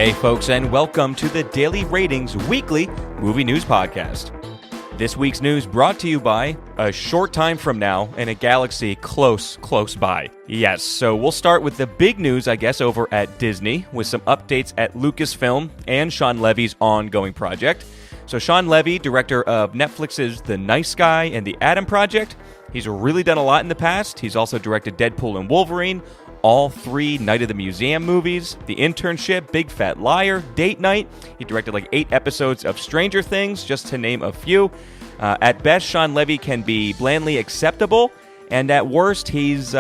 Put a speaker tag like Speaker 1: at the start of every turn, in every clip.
Speaker 1: Hey folks, and welcome to the Daily Ratings Weekly Movie News Podcast. This week's news brought to you by a short time from now in a galaxy close by. Yes, so we'll start with the big news, I guess, over at Disney with some updates at Lucasfilm and Shawn Levy's ongoing project. So Shawn Levy, director of Netflix's The Nice Guy and The Adam Project, he's really done a lot in the past. He's also directed Deadpool and Wolverine, all 3 Night of the Museum movies, The Internship, Big Fat Liar, Date Night. He directed 8 episodes of Stranger Things, just to name a few. At best, Shawn Levy can be blandly acceptable, and at worst, he's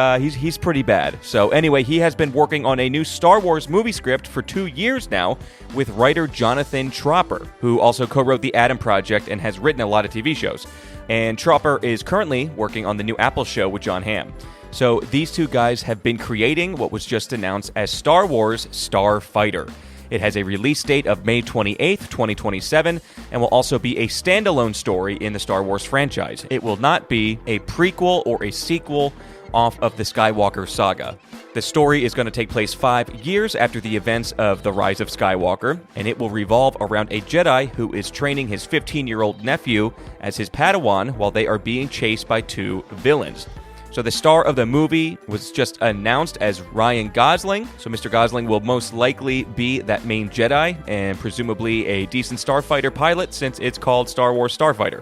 Speaker 1: pretty bad. So anyway, he has been working on a new Star Wars movie script for 2 years now with writer Jonathan Tropper, who also co-wrote The Adam Project and has written a lot of TV shows. And Tropper is currently working on the new Apple show with Jon Hamm. So these 2 guys have been creating what was just announced as Star Wars Starfighter. It has a release date of May 28th, 2027, and will also be a standalone story in the Star Wars franchise. It will not be a prequel or a sequel off of the Skywalker saga. The story is going to take place 5 years after the events of The Rise of Skywalker, and it will revolve around a Jedi who is training his 15-year-old nephew as his Padawan while they are being chased by 2 villains. So the star of the movie was just announced as Ryan Gosling. So Mr. Gosling will most likely be that main Jedi and presumably a decent starfighter pilot since it's called Star Wars Starfighter.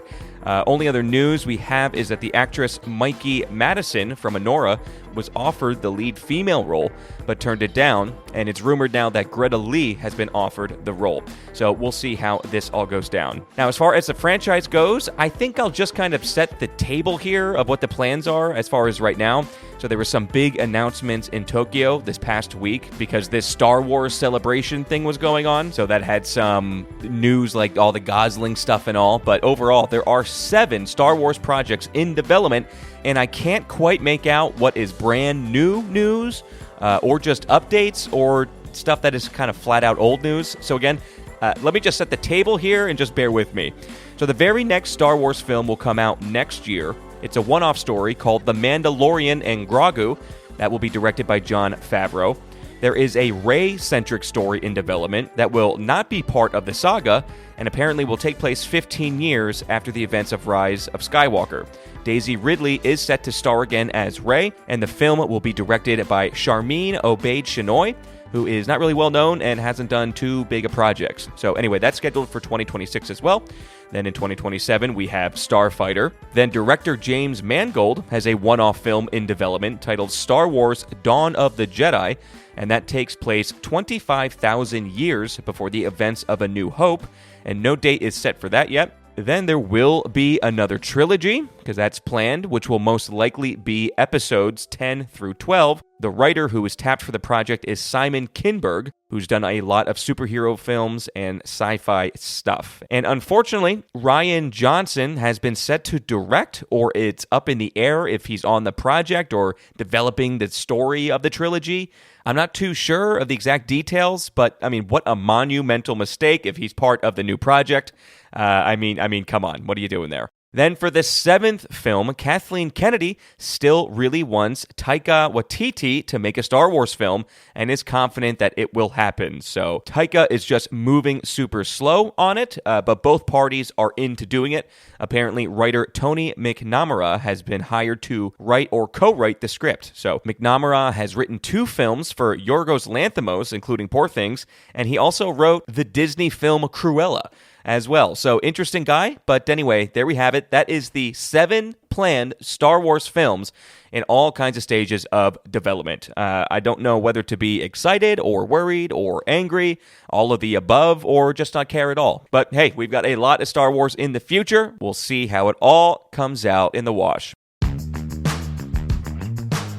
Speaker 1: Only other news we have is that the actress Mikey Madison from Anora was offered the lead female role, but turned it down, and it's rumored now that Greta Lee has been offered the role. So we'll see how this all goes down. Now, as far as the franchise goes, I think I'll just kind of set the table here of what the plans are as far as right now. So there were some big announcements in Tokyo this past week because this Star Wars celebration thing was going on. So that had some news like all the Gosling stuff and all. But overall, there are 7 Star Wars projects in development, and I can't quite make out what is brand new news or just updates or stuff that is kind of flat out old news. So again, let me just set the table here and just bear with me. So the very next Star Wars film will come out next year. It's a one-off story called The Mandalorian and Grogu that will be directed by Jon Favreau. There is a Rey-centric story in development that will not be part of the saga and apparently will take place 15 years after the events of Rise of Skywalker. Daisy Ridley is set to star again as Rey, and the film will be directed by Sharmeen Obaid-Chinoy, who is not really well known and hasn't done too big of projects. So anyway, that's scheduled for 2026 as well. Then in 2027, we have Starfighter. Then director James Mangold has a one-off film in development titled Star Wars Dawn of the Jedi, and that takes place 25,000 years before the events of A New Hope, and no date is set for that yet. Then there will be another trilogy, because that's planned, which will most likely be episodes 10 through 12. The writer who is tapped for the project is Simon Kinberg, who's done a lot of superhero films and sci-fi stuff. And unfortunately, Rian Johnson has been set to direct, or it's up in the air if he's on the project or developing the story of the trilogy. I'm not too sure of the exact details, but I mean, what a monumental mistake if he's part of the new project. I mean, come on, what are you doing there? Then for the 7th film, Kathleen Kennedy still really wants Taika Waititi to make a Star Wars film and is confident that it will happen. So Taika is just moving super slow on it, but both parties are into doing it. Apparently, writer Tony McNamara has been hired to write or co-write the script. So McNamara has written 2 films for Yorgos Lanthimos, including Poor Things, and he also wrote the Disney film Cruella as well. So interesting guy, but anyway, there we have it. That is the 7 planned Star Wars films in all kinds of stages of development. I don't know whether to be excited or worried or angry, all of the above, or just not care at all. But hey, we've got a lot of Star Wars in the future. We'll see how it all comes out in the wash.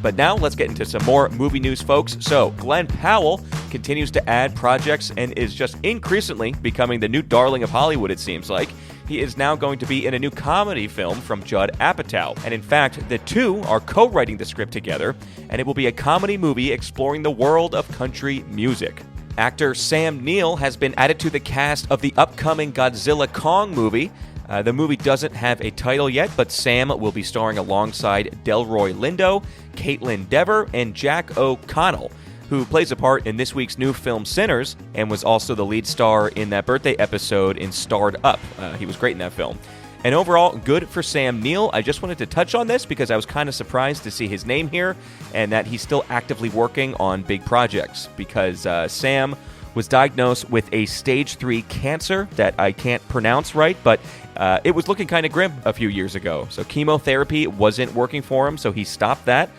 Speaker 1: But now let's get into some more movie news, folks. So Glenn Powell continues to add projects and is just increasingly becoming the new darling of Hollywood, it seems like. He is now going to be in a new comedy film from Judd Apatow. And in fact, the 2 are co-writing the script together, and it will be a comedy movie exploring the world of country music. Actor Sam Neill has been added to the cast of the upcoming Godzilla Kong movie. The movie doesn't have a title yet, but Sam will be starring alongside Delroy Lindo, Caitlin Dever, and Jack O'Connell. who plays a part in this week's new film Sinners and was also the lead star in that birthday episode in Starred Up. He was great in that film. And overall, good for Sam Neill. I just wanted to touch on this because I was kind of surprised to see his name here and that he's still actively working on big projects because Sam was diagnosed with a stage 3 cancer that I can't pronounce right, but it was looking kind of grim a few years ago. So chemotherapy wasn't working for him, so he stopped that.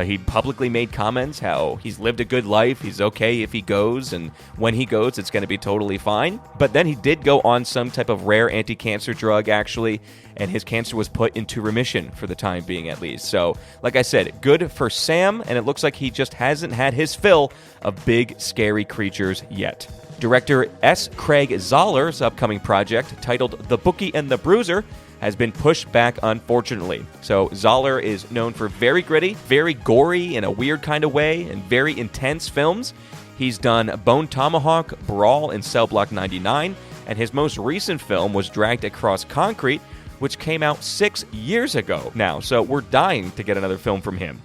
Speaker 1: He publicly made comments how he's lived a good life, he's okay if he goes, and when he goes, it's going to be totally fine. But then he did go on some type of rare anti-cancer drug, actually, and his cancer was put into remission for the time being, at least. So, like I said, good for Sam, and it looks like he just hasn't had his fill of big, scary creatures yet. Director S. Craig Zahler's upcoming project, titled The Bookie and the Bruiser, has been pushed back, unfortunately. So Zahler is known for very gritty, very gory in a weird kind of way, and very intense films. He's done Bone Tomahawk, Brawl, and Cell Block 99, and his most recent film was Dragged Across Concrete, which came out 6 years ago now, so we're dying to get another film from him.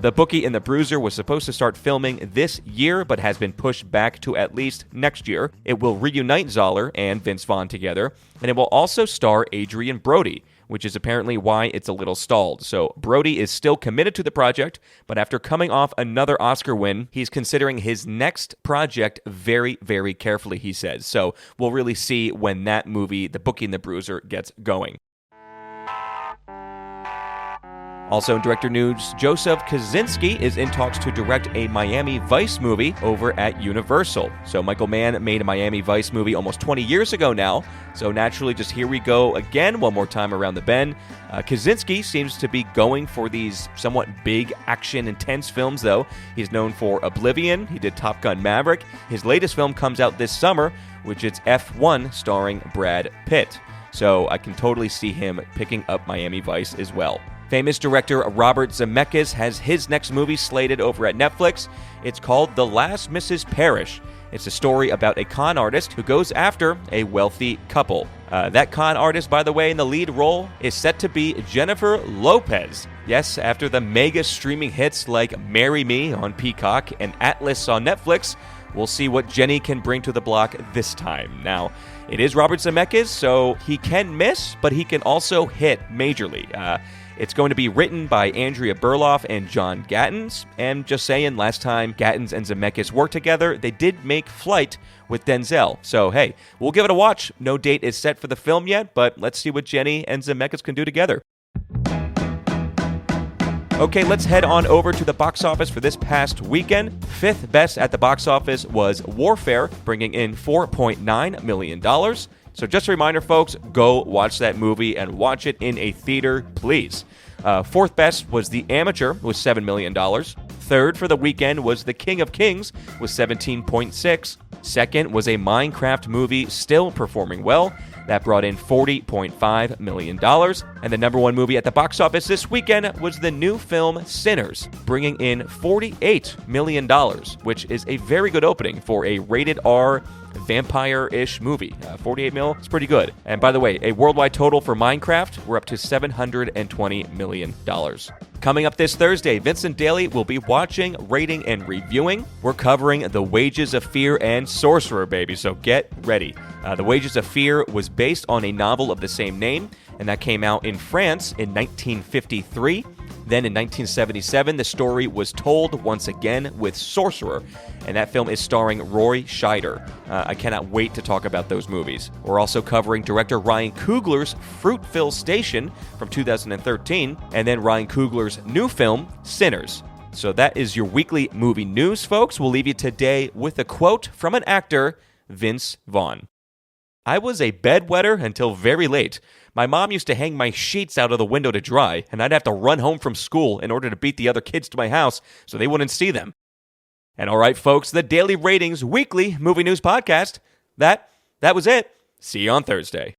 Speaker 1: The Bookie and the Bruiser was supposed to start filming this year, but has been pushed back to at least next year. It will reunite Zahler and Vince Vaughn together, and it will also star Adrian Brody, which is apparently why it's a little stalled. So Brody is still committed to the project, but after coming off another Oscar win, he's considering his next project very, very carefully, he says. So we'll really see when that movie, The Bookie and the Bruiser, gets going. Also in director news, Joseph Kosinski is in talks to direct a Miami Vice movie over at Universal. So Michael Mann made a Miami Vice movie almost 20 years ago now, so naturally just here we go again, one more time around the bend. Kosinski seems to be going for these somewhat big, action, intense films, though. He's known for Oblivion, he did Top Gun Maverick. His latest film comes out this summer, which is F1, starring Brad Pitt. So I can totally see him picking up Miami Vice as well. Famous director Robert Zemeckis has his next movie slated over at Netflix. It's called The Last Mrs. Parrish. It's a story about a con artist who goes after a wealthy couple. That con artist, by the way, in the lead role is set to be Jennifer Lopez. Yes, after the mega streaming hits like Marry Me on Peacock and Atlas on Netflix, we'll see what Jenny can bring to the block this time. Now, it is Robert Zemeckis, so he can miss, but he can also hit majorly. It's going to be written by Andrea Berloff and John Gattens. And just saying, last time Gattens and Zemeckis worked together, they did make Flight with Denzel. So, hey, we'll give it a watch. No date is set for the film yet, but let's see what Jenny and Zemeckis can do together. Okay, let's head on over to the box office for this past weekend. Fifth best at the box office was Warfare, bringing in $4.9 million. So just a reminder, folks, go watch that movie and watch it in a theater, please. Fourth best was The Amateur with $7 million. Third for the weekend was The King of Kings with $17.6. Second was a Minecraft movie, still performing well. That brought in $40.5 million. And the number one movie at the box office this weekend was the new film Sinners, bringing in $48 million, which is a very good opening for a rated R vampire-ish movie. 48 mil, it's pretty good. And by the way, a worldwide total for Minecraft, we're up to $720 million. Coming up this Thursday, Vincent Daly will be watching, rating, and reviewing. We're covering The Wages of Fear and Sorcerer, baby, so get ready. The Wages of Fear was based on a novel of the same name, and that came out in France in 1953. Then in 1977, the story was told once again with Sorcerer, and that film is starring Roy Scheider. I cannot wait to talk about those movies. We're also covering director Ryan Coogler's Fruitville Station from 2013, and then Ryan Coogler's new film, Sinners. So that is your weekly movie news, folks. We'll leave you today with a quote from an actor, Vince Vaughn. I was a bedwetter until very late. My mom used to hang my sheets out of the window to dry, and I'd have to run home from school in order to beat the other kids to my house so they wouldn't see them. And all right, folks, the Daily Ratings weekly movie news podcast. That was it. See you on Thursday.